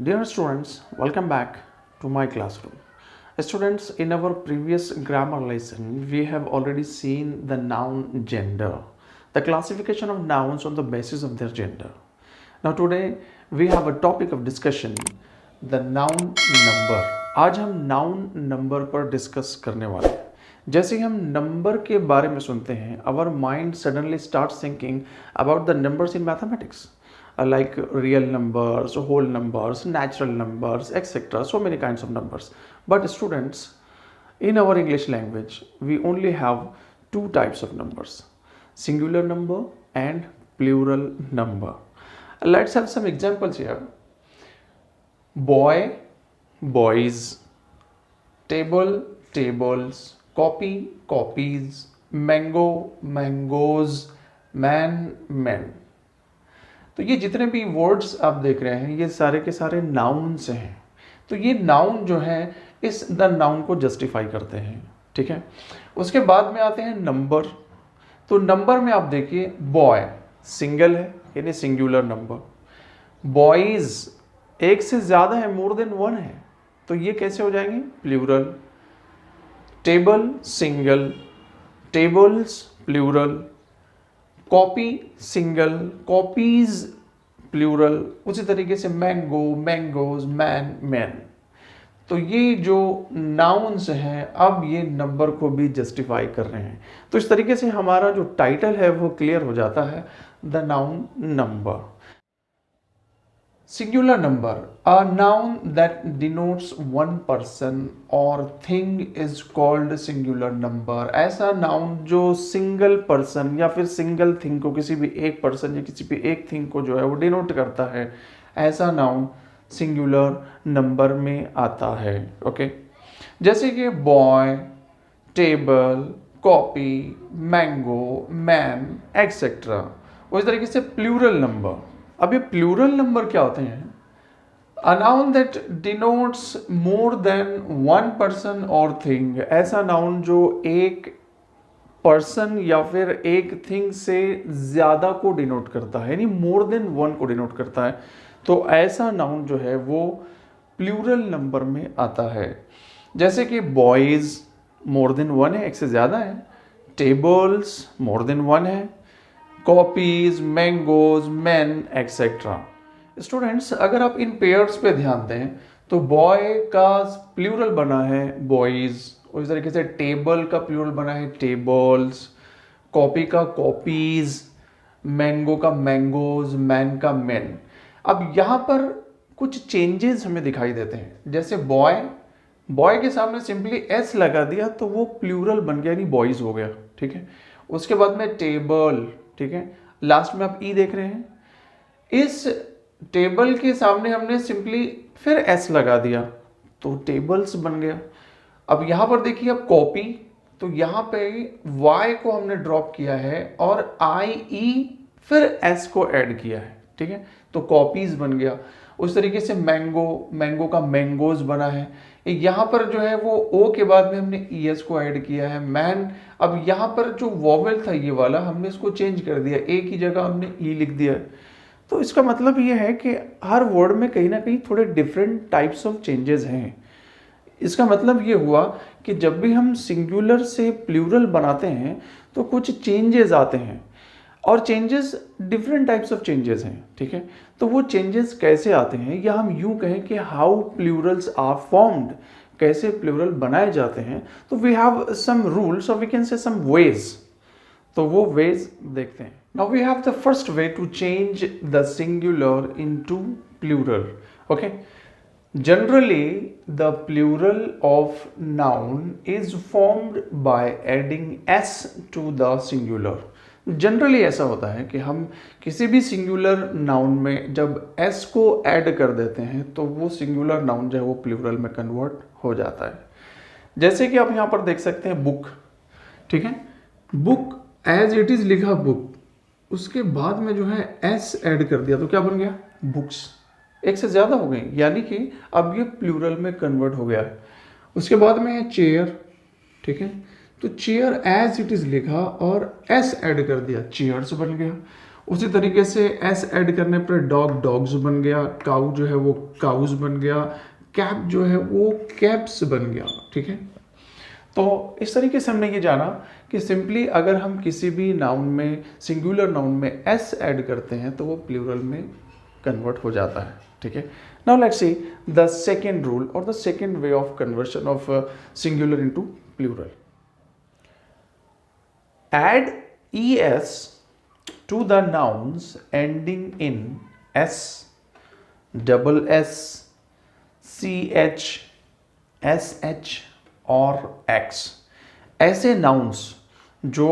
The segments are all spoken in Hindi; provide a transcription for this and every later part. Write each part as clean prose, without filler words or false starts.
Dear students, welcome back to my classroom. Students, in our previous grammar lesson, we have already seen the noun gender, the classification of nouns on the basis of their gender. Now today we have a topic of discussion, the noun number. आज हम noun number पर discuss करने वाले हैं. जैसे ही हम नंबर के बारे में सुनते हैं, our mind suddenly starts thinking about the numbers in mathematics. Like real numbers, whole numbers, natural numbers, etc. So many kinds of numbers. But students, in our English language, we only have two types of numbers: singular number and plural number. Let's have some examples here. Boy, boys; table, tables; copy, copies; mango, mangoes; man, men. तो ये जितने भी वर्ड्स आप देख रहे हैं ये सारे के सारे नाउन्स हैं. तो ये नाउन जो है इस द नाउन को जस्टिफाई करते हैं. ठीक है. उसके बाद में आते हैं नंबर. तो नंबर में आप देखिए बॉय सिंगल है यानी सिंगुलर नंबर. बॉयज एक से ज़्यादा है, मोर देन वन है, तो ये कैसे हो जाएंगे? Plural. Table single, tables plural. Copy single, copies plural. उसी तरीके से मैंगो, मैंगोज, मैन, मैन. तो ये जो नाउन्स हैं अब ये नंबर को भी जस्टिफाई कर रहे हैं. तो इस तरीके से हमारा जो टाइटल है वो क्लियर हो जाता है, the noun number. Singular number, a noun that denotes one person or thing is called singular number. ऐसा नाउन जो सिंगल पर्सन या फिर सिंगल थिंग को, किसी भी एक पर्सन या किसी भी एक थिंग को जो है वो डिनोट करता है, ऐसा नाउन सिंगुलर नंबर में आता है. ओके. जैसे कि boy, table, copy, mango, man, etcetera. उस तरीके से प्लूरल नंबर. अब ये प्लूरल नंबर क्या होते हैं? A noun that denotes more than one person और थिंग. ऐसा नाउन जो एक पर्सन या फिर एक थिंग से ज़्यादा को डिनोट करता है, यानी मोर देन वन को डिनोट करता है, तो ऐसा नाउन जो है वो प्लूरल नंबर में आता है. जैसे कि बॉयज़ मोर देन वन है, एक से ज़्यादा है. टेबल्स मोर देन वन है. Copies, mangoes, man, etcetera. Students, अगर आप इन पेयर्स पे ध्यान दें तो बॉय का प्लूरल बना है बॉयज, उस तरीके से टेबल का प्लूरल बना है टेबल्स, कॉपी का कॉपीज, मैंगो का मैंगोज, मैन का मैन. अब यहाँ पर कुछ चेंजेस हमें दिखाई देते हैं. जैसे बॉय, बॉय के सामने सिंपली एस लगा दिया तो वो प्लूरल बन गया, यानी बॉयज हो गया. ठीक है. उसके बाद में टेबल, ठीक है, लास्ट में आप ई देख रहे हैं. इस टेबल के सामने हमने सिंपली फिर एस लगा दिया तो टेबल्स बन गया. अब यहां पर देखिए आप कॉपी, तो यहां पे वाई को हमने ड्रॉप किया है और आई ई फिर एस को ऐड किया है. ठीक है, तो कॉपीज बन गया. उस तरीके से मैंगो, मैंगो का मैंगोज बना है. यहाँ पर जो है वो ओ के बाद में हमने ई एस को ऐड किया है. मैन, अब यहाँ पर जो वॉवेल था ये वाला हमने इसको चेंज कर दिया, ए की जगह हमने ई लिख दिया. तो इसका मतलब ये है कि हर वर्ड में कहीं ना कहीं थोड़े डिफरेंट टाइप्स ऑफ चेंजेस हैं. इसका मतलब ये हुआ कि जब भी हम सिंगुलर से प्लूरल बनाते हैं तो कुछ चेंजेस आते हैं, और changes different types of changes हैं. ठीक है. तो वो चेंजेस कैसे आते हैं, या हम यूं कहें कि हाउ प्लूरल्स आर फॉर्म्ड, कैसे प्लूरल बनाए जाते हैं. तो वी हैव सम रूल्स और we can say some ways. तो वो वेज देखते हैं. Now we have the first way to change the singular into plural. Okay. Generally, the plural of noun is formed by adding s to the singular. Generally ऐसा होता है कि हम किसी भी सिंगुलर नाउन में जब एस को ऐड कर देते हैं तो वो सिंगुलर नाउन जो है वो प्लूरल में कन्वर्ट हो जाता है. जैसे कि आप यहाँ पर देख सकते हैं बुक. ठीक है. बुक एज इट इज लिखा बुक, उसके बाद में जो है एस ऐड कर दिया तो क्या बन गया? बुक्स. एक से ज़्यादा हो गई, यानी कि अब ये प्लूरल में कन्वर्ट हो गया है. उसके बाद में है चेयर. ठीक है. तो चेयर एज इट इज लिखा और एस ऐड कर दिया, चेयर्स बन गया. उसी तरीके से एस ऐड करने पर डॉग डॉग्स बन गया, काऊ जो है वो काउज बन गया, कैप जो है वो कैप्स बन गया। ठीक है, तो इस तरीके से हमने ये जाना कि सिंपली अगर हम किसी भी नाउन में, सिंगुलर नाउन में एस ऐड करते हैं तो वो प्लूरल में कन्वर्ट हो जाता है। ठीक है, now let's see the second rule और the second way of conversion of singular into plural. Add es to the nouns ending in s, double s, ch, sh और x। ऐसे nouns जो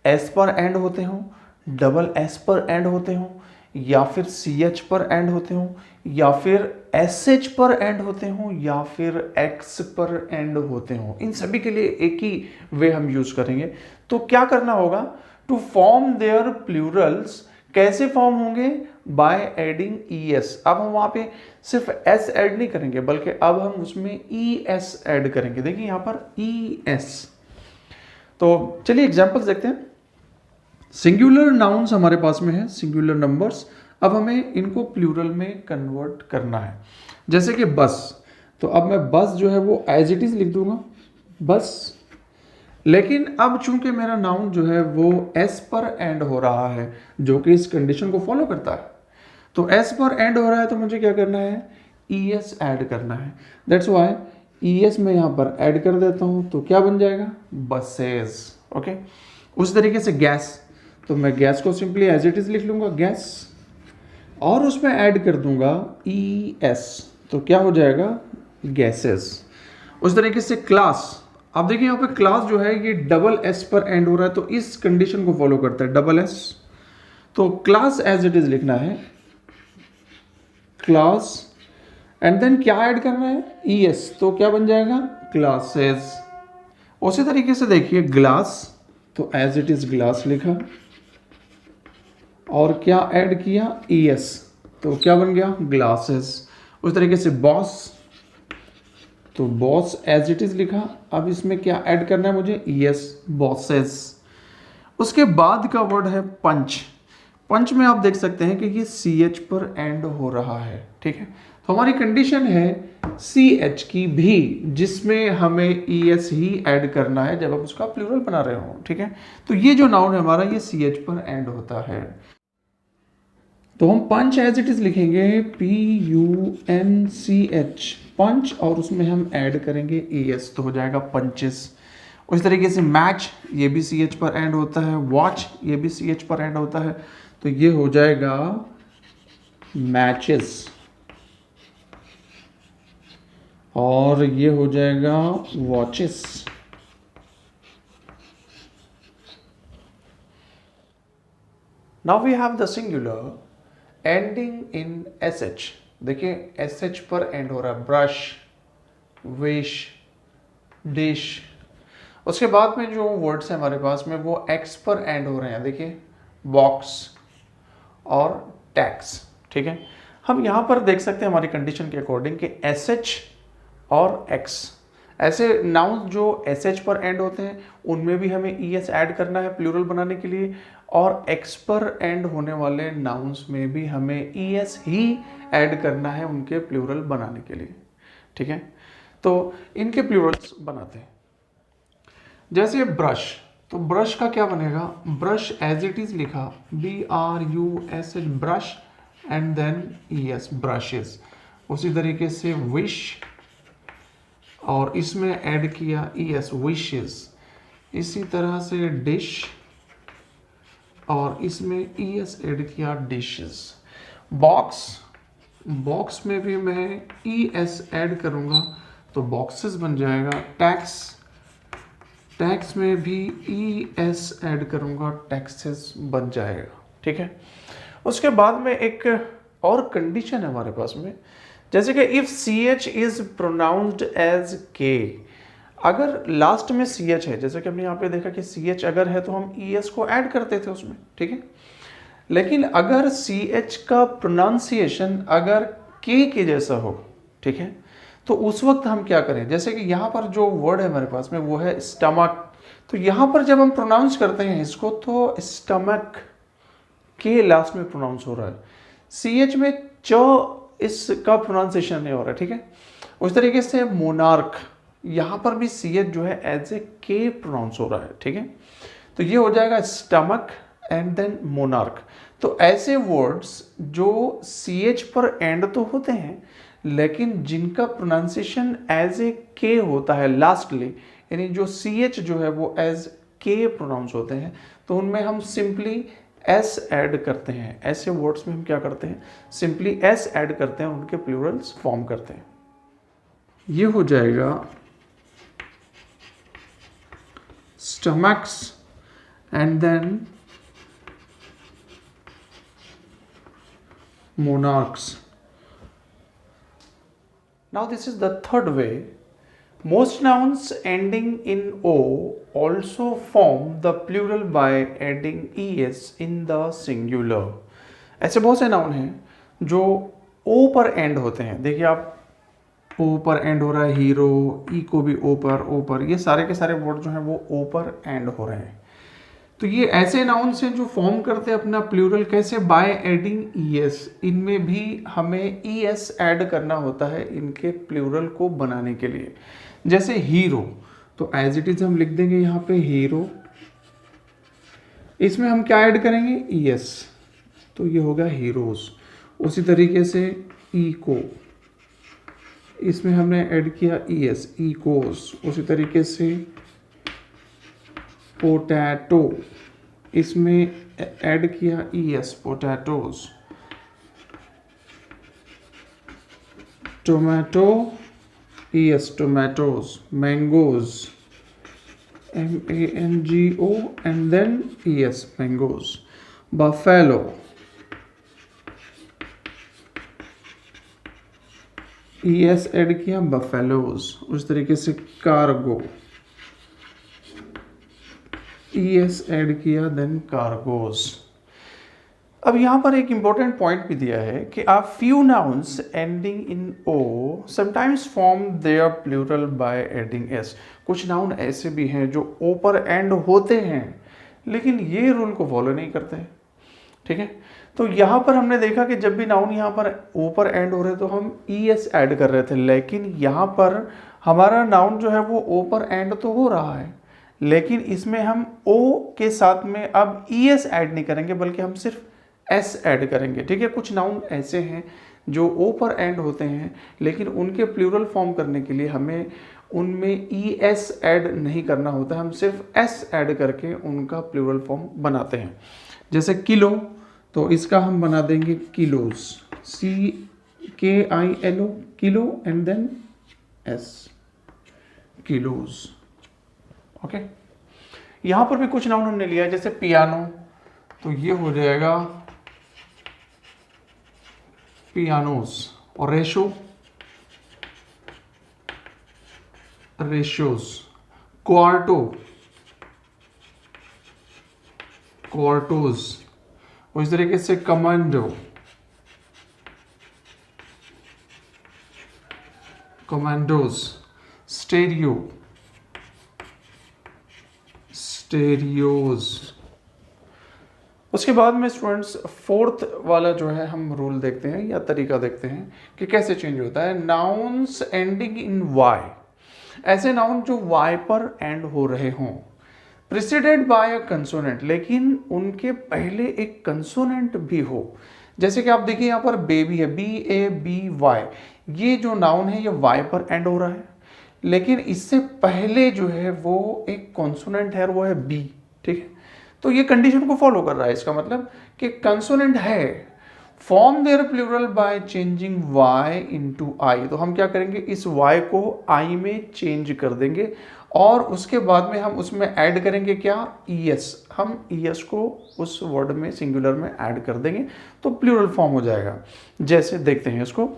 s पर एंड होते हों, डबल s पर एंड होते हों, या फिर ch पर एंड होते हों, या फिर sh पर एंड होते हों, या फिर x पर एंड होते हों, इन सभी के लिए एक ही वे हम यूज करेंगे। तो क्या करना होगा, टू फॉर्म देयर प्लूरल्स, कैसे फॉर्म होंगे, बाय एडिंग es। अब हम वहां पे सिर्फ s ऐड नहीं करेंगे बल्कि अब हम उसमें es ऐड करेंगे। देखिए यहां पर es। तो चलिए एग्जांपल्स देखते हैं। सिंगुलर नाउन्स हमारे पास में है, सिंगुलर नंबर्स, अब हमें इनको प्लूरल में कन्वर्ट करना है। जैसे कि बस, तो अब मैं बस जो है वो एज इट इज लिख दूंगा बस, लेकिन अब चूंकि मेरा नाउन जो है वो एस पर एंड हो रहा है जो कि इस कंडीशन को फॉलो करता है, तो एस पर एंड हो रहा है तो मुझे क्या करना है, es ऐड करना है। दैट्स वाई es मैं यहाँ पर ऐड कर देता हूँ, तो क्या बन जाएगा, बसेस। ओके, उस तरीके से गैस, तो मैं गैस को सिंपली एज इट इज लिख लूंगा गैस, और उसमें ऐड कर दूंगा es, तो क्या हो जाएगा, गैसेस। उस तरीके से क्लास, अब देखिए यहाँ पे क्लास जो है ये डबल एस पर एंड हो रहा है तो इस कंडीशन को फॉलो करता है डबल एस, तो क्लास एज इट इज लिखना है क्लास, एंड देन क्या ऐड करना है, es, तो क्या बन जाएगा, क्लासेस। उसी तरीके से देखिए ग्लास, तो एज इट इज ग्लास लिखा, और क्या ऐड किया, es, तो क्या बन गया, ग्लासेस। उस तरीके से बॉस, तो बॉस एज इट इज लिखा, अब इसमें क्या ऐड करना है मुझे, es, बॉसेस। उसके बाद का वर्ड है पंच। पंच में आप देख सकते हैं कि ये ch पर एंड हो रहा है। ठीक है, तो हमारी कंडीशन है ch की भी, जिसमें हमें es ही ऐड करना है जब आप उसका प्लूरल बना रहे हो। ठीक है, तो ये जो नाउन है हमारा ये ch पर एंड होता है, तो हम पंच एज इट इज लिखेंगे punch, पंच, और उसमें हम ऐड करेंगे es, तो हो जाएगा पंचेस। उस तरीके से मैच, ये भी ch पर एंड होता है, वॉच, ये भी ch पर एंड होता है, तो ये हो जाएगा मैचेस, और ये हो जाएगा watches. Now we have the singular ending in sh। देखिए sh पर एंड हो रहा है, ब्रश, विश, डिश। उसके बाद में जो वर्ड्स हैं हमारे पास में वो x पर एंड हो रहे हैं, देखिए बॉक्स और टैक्स। ठीक है, हम यहाँ पर देख सकते हैं हमारी कंडीशन के अकॉर्डिंग कि sh और x, ऐसे नाउन जो sh पर एंड होते हैं उनमें भी हमें es ऐड करना है प्लूरल बनाने के लिए, और x पर एंड होने वाले नाउन्स में भी हमें es ही ऐड करना है उनके प्लूरल बनाने के लिए। ठीक है, तो इनके प्लूरल्स बनाते हैं। जैसे ब्रश, तो ब्रश का क्या बनेगा, ब्रश एज इट इज लिखा BRUSH, brush, and then es, brushes. उसी तरीके से विश, और इसमें ऐड किया es, विशेस। इसी तरह से डिश, और इसमें es ऐड किया, डिशेस। बॉक्स, बॉक्स में भी मैं es ऐड करूंगा तो बॉक्सेस बन जाएगा। टैक्स, टैक्स में भी es ऐड करूंगा, टैक्सेस बन जाएगा। ठीक है, उसके बाद में एक और कंडीशन है हमारे पास में, जैसे कि if ch is pronounced as k, अगर लास्ट में ch है, जैसे कि हमने यहाँ पे देखा कि ch अगर है तो हम es को ऐड करते थे उसमें। ठीक है, लेकिन अगर ch का प्रोनाउंसिएशन अगर k के जैसा हो, ठीक है, तो उस वक्त हम क्या करें, जैसे कि यहाँ पर जो वर्ड है हमारे पास में वो है स्टमक, तो यहाँ पर जब हम प्रोनाउंस करते हैं इसको तो स्टमक के लास्ट में प्रोनाउंस हो रहा है, सी एच में च इसका प्रोनाउंसिएशन नहीं हो रहा है, ठीक है। उस तरीके से मोनार्क, यहाँ पर भी सी एच जो है एज ए के प्रोनाउंस हो रहा है, ठीक है। तो ये हो जाएगा स्टमक एंड देन मोनार्क। तो ऐसे वर्ड्स जो सी एच पर एंड तो होते हैं लेकिन जिनका प्रोनाउंसिएशन एज ए के होता है लास्टली, यानी जो सी एच जो है वो एज के प्रोनाउंस होते हैं, तो उनमें हम सिंपली एस ऐड करते हैं। ऐसे वर्ड्स में हम क्या करते हैं, सिंपली एस ऐड करते हैं, उनके प्लूरल्स फॉर्म करते हैं। ये हो जाएगा stomachs and then monarchs. Now this is the third way. Most nouns ending in O also form the plural by adding es in the singular. ऐसे बहुत से नाउन हैं जो O पर एंड होते हैं। देखिए आप, O पर एंड हो रहा है, हीरो, ई को भी O पर, ये सारे के सारे वर्ड जो हैं वो O पर एंड हो रहे हैं। तो ये ऐसे नाउन्स हैं जो फॉर्म करते हैं अपना प्लूरल कैसे, बाय एडिंग ईएस। इनमें भी हमें ईएस ऐड करना होता है इनके प्लूरल को बनाने के लिए। जैसे हीरो, तो एज इट इज हम लिख देंगे यहाँ पे हीरो, इसमें हम क्या ऐड करेंगे, ईएस, तो ये होगा हीरोज। उसी तरीके से इको, इसमें हमने ऐड किया ईएस, इकोस। उसी तरीके से पोटैटो, इसमें ऐड किया ES, potatoes. Tomato, ES, tomatoes. Mangoes, MANGO and then ES, mangoes. Buffalo, ES add किया, बफेलोज। उस तरीके से कार्गो, ईएस ऐड किया, देन कार्गोस। अब यहाँ पर एक इंपॉर्टेंट पॉइंट भी दिया है कि a few nouns ending in O sometimes form their plural by adding S. कुछ नाउन ऐसे भी हैं जो ओ पर एंड होते हैं लेकिन ये रूल को फॉलो नहीं करते हैं, ठीक है। तो यहाँ पर हमने देखा कि जब भी नाउन यहाँ पर ओ पर एंड हो रहे तो हम ईएस ऐड कर रहे थे, लेकिन यहाँ पर हमारा नाउन जो है वो ओ पर एंड तो हो रहा है लेकिन इसमें हम O के साथ में अब ES ऐड नहीं करेंगे बल्कि हम सिर्फ S ऐड करेंगे, ठीक है। कुछ नाउन ऐसे हैं जो O पर एंड होते हैं लेकिन उनके प्लूरल फॉर्म करने के लिए हमें उनमें ES ऐड नहीं करना होता, हम सिर्फ S ऐड करके उनका प्लूरल फॉर्म बनाते हैं। जैसे किलो, तो इसका हम बना देंगे kilos, CKILO, kilo and then S, kilos, okay. यहां पर भी कुछ नाउन हमने लिया है जैसे पियानो, तो ये हो जाएगा पियानोस। और रेशो, रेशोस। क्वार्टो, क्वार्टोस। उस तरीके से कमांडो, कमांडोस। स्टेरियो, स्टेरियोज। उसके बाद में स्टूडेंट्स फोर्थ वाला जो है हम रूल देखते हैं या तरीका देखते हैं कि कैसे चेंज होता है। नाउन्स एंडिंग इन वाई, ऐसे नाउन जो वाई पर एंड हो रहे हों, प्रिसीडेड बाय अ कंसोनेंट, लेकिन उनके पहले एक कंसोनेंट भी हो। जैसे कि आप देखिए यहाँ पर बेबी है, BABY, ये जो नाउन है ये वाई पर एंड हो रहा है लेकिन इससे पहले जो है वो एक कॉन्सोनेंट है और वो है बी, ठीक है। तो ये कंडीशन को फॉलो कर रहा है, इसका मतलब कि कंसोनेंट है, form their plural by changing y into I. तो हम क्या करेंगे, इस y को i में चेंज कर देंगे और उसके बाद में हम उसमें ऐड करेंगे क्या, es। हम es को उस वर्ड में सिंगुलर में ऐड कर देंगे तो प्लूरल फॉर्म हो जाएगा। जैसे देखते हैं इसको,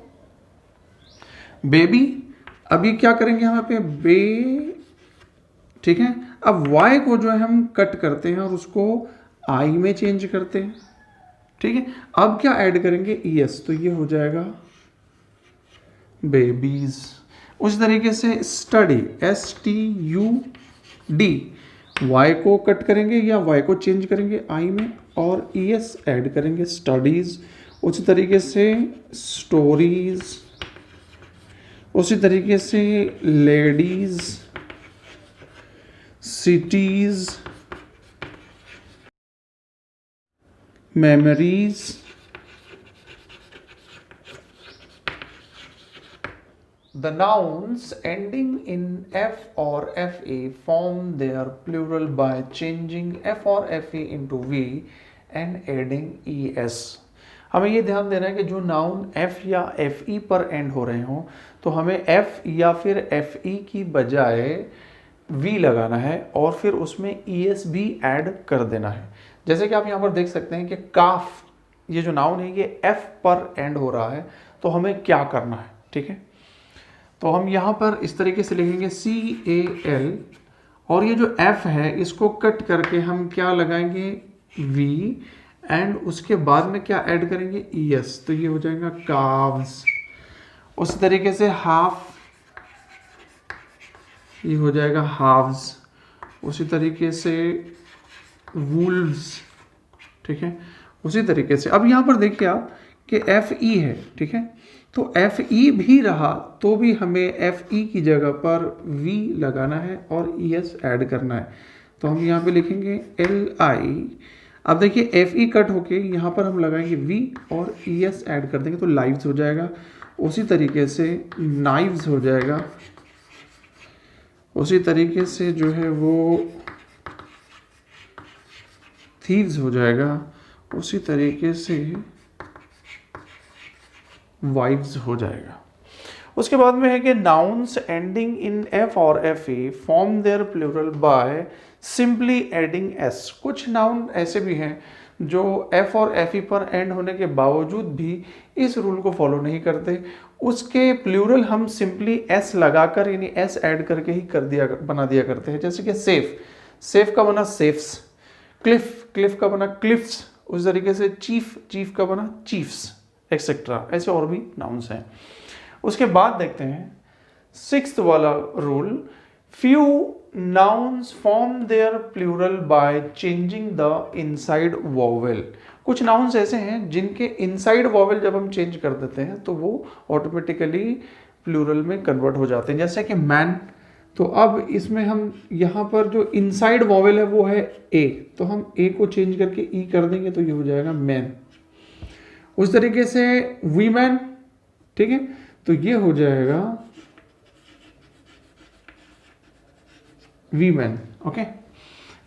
बेबी, अभी क्या करेंगे यहाँ पे बे, ठीक है। अब y को जो है हम कट करते हैं और उसको i में चेंज करते हैं, ठीक है। अब क्या ऐड करेंगे, es, तो ये हो जाएगा बेबीज। उस तरीके से स्टडी, STUD, वाई को कट करेंगे या वाई को चेंज करेंगे आई में और ईएस ऐड करेंगे स्टडीज, उसी तरीके से स्टोरीज, उसी तरीके से ladies, cities, memories, the nouns ending in f or fa form their plural by changing f or fa into v and adding es. हमें ये ध्यान देना है कि जो नाउन f या fe पर एंड हो रहे हों तो हमें f या फिर fe की बजाय v लगाना है और फिर उसमें es भी ऐड कर देना है। जैसे कि आप यहाँ पर देख सकते हैं कि काफ ये जो नाउन है ये f पर एंड हो रहा है, तो हमें क्या करना है, ठीक है। तो हम यहाँ पर इस तरीके से लिखेंगे CAL और ये जो F है इसको कट करके हम क्या लगाएंगे V एंड उसके बाद में क्या ऐड करेंगे ES, तो ये हो जाएगा काव्स। उसी तरीके से हाफ, ये हो जाएगा हाव्स। उसी तरीके से वुल्व्स, ठीक है। उसी तरीके से अब यहाँ पर देखिए आप कि FE है, ठीक है, तो FE भी रहा तो भी हमें FE की जगह पर V लगाना है और ES ऐड करना है। तो हम यहाँ पे लिखेंगे LI। अब देखिए FE कट होके यहाँ पर हम लगाएंगे V और ES ऐड कर देंगे तो लाइव्स हो जाएगा। उसी तरीके से नाइव्स हो जाएगा। उसी तरीके से जो है वो थीव्स हो जाएगा। उसी तरीके से वाइव्स हो जाएगा। उसके बाद में है कि नाउन्स एंडिंग इन एफ और F E form their plural by simply adding S. कुछ नाउन ऐसे भी हैं जो एफ और एफ ई पर एंड होने के बावजूद भी इस रूल को फॉलो नहीं करते, उसके प्लूरल हम सिंपली एस लगाकर यानी एस ऐड करके ही बना दिया करते हैं। जैसे कि सेफ, सेफ का बना सेफ्स, क्लिफ, क्लिफ का बना क्लिफ्स, उस तरीके से चीफ, चीफ का बना चीफ्स, एक्सेट्रा। ऐसे और भी नाउन्स हैं। उसके बाद देखते हैं सिक्स्थ वाला rule, few nouns form their plural by changing the inside vowel. कुछ नाउन्स ऐसे हैं जिनके इनसाइड वोवेल जब हम चेंज कर देते हैं तो वो ऑटोमेटिकली प्लूरल में कन्वर्ट हो जाते हैं। जैसे कि मैन, तो अब इसमें हम यहाँ पर जो इनसाइड वोवेल है वो है ए, तो हम ए को चेंज करके ई कर देंगे तो ये हो जाएगा मैन। उस तरीके से वीमेन, ठीक है, तो ये हो जाएगा वीमेन। ओके,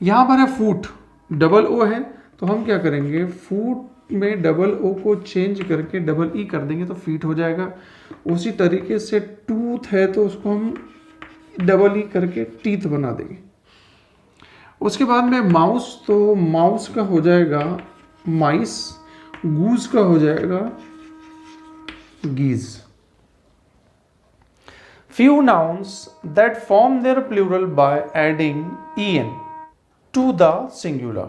यहां पर है फूट, डबल ओ है, तो हम क्या करेंगे फूट में डबल ओ को चेंज करके डबल ई कर देंगे तो फीट हो जाएगा। उसी तरीके से टूथ है तो उसको हम डबल ई करके टीथ बना देंगे। उसके बाद में माउस, तो माउस का हो जाएगा माइस, गूज का हो जाएगा गीज। Few nouns that form their plural by adding en to the singular।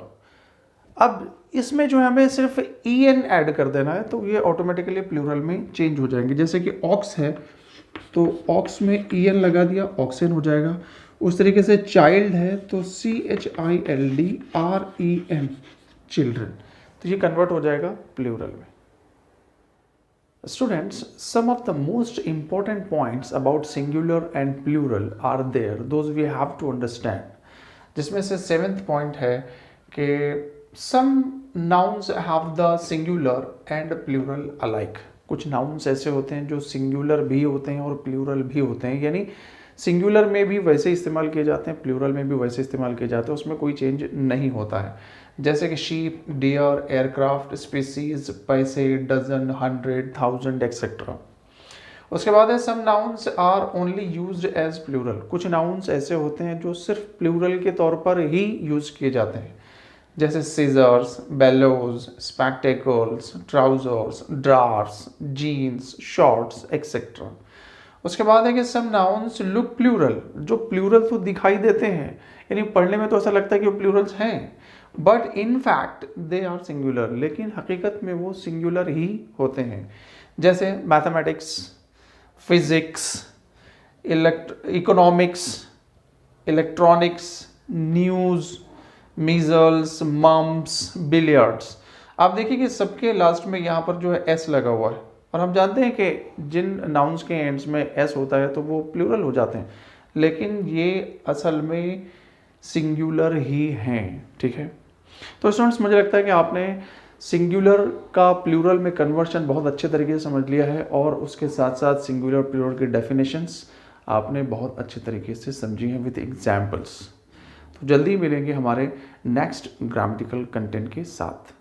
अब इसमें जो है हमें सिर्फ en ऐड कर देना है तो ये ऑटोमेटिकली प्लूरल में चेंज हो जाएंगे। जैसे कि ऑक्स है तो ऑक्स में en लगा दिया, ऑक्सन हो जाएगा। उस तरीके से चाइल्ड है तो CHILDREN, चिल्ड्रन, तो ये कन्वर्ट हो जाएगा प्लूरल में। Students, some of the most important points about singular and plural are there, those we have to understand. जिसमें से 7th point है कि some nouns have the singular and plural alike। कुछ nouns ऐसे होते हैं जो singular भी होते हैं और plural भी होते हैं, यानी सिंगुलर में भी वैसे इस्तेमाल किए जाते हैं, प्लूरल में भी वैसे इस्तेमाल किए जाते हैं, उसमें कोई चेंज नहीं होता है। जैसे कि शीप, डियर, एयरक्राफ्ट, स्पीसीज, पैसे, डजन, 100, 1000 एक्सेट्रा। उसके बाद है some nouns are only used as plural. कुछ नाउन्स ऐसे होते हैं जो सिर्फ प्लूरल के तौर पर ही यूज किए जाते हैं, जैसे scissors, bellows, spectacles, trousers, drawers, jeans, shorts etcetera. उसके बाद है कि सम नाउन्स लुक प्लूरल, जो प्लूरल तो दिखाई देते हैं, यानी पढ़ने में तो ऐसा लगता है कि वो प्लूरल्स हैं, but in fact they are singular, लेकिन हकीकत में वो सिंगुलर ही होते हैं। जैसे mathematics, physics, economics, electronics, news, measles, mumps, billiards. आप देखिए कि सबके लास्ट में यहाँ पर जो है एस लगा हुआ है, और हम जानते हैं कि जिन नाउन्स के एंड्स में एस होता है तो वो प्लूरल हो जाते हैं, लेकिन ये असल में सिंगुलर ही हैं। ठीक है, तो स्टूडेंट्स मुझे लगता है कि आपने सिंगुलर का प्लूरल में कन्वर्शन बहुत अच्छे तरीके से समझ लिया है, और उसके साथ साथ सिंगुलर प्लूरल की डेफिनेशंस आपने बहुत अच्छे तरीके से समझी हैं विद एग्जाम्पल्स। तो जल्दी मिलेंगे हमारे नेक्स्ट ग्रामेटिकल कंटेंट के साथ।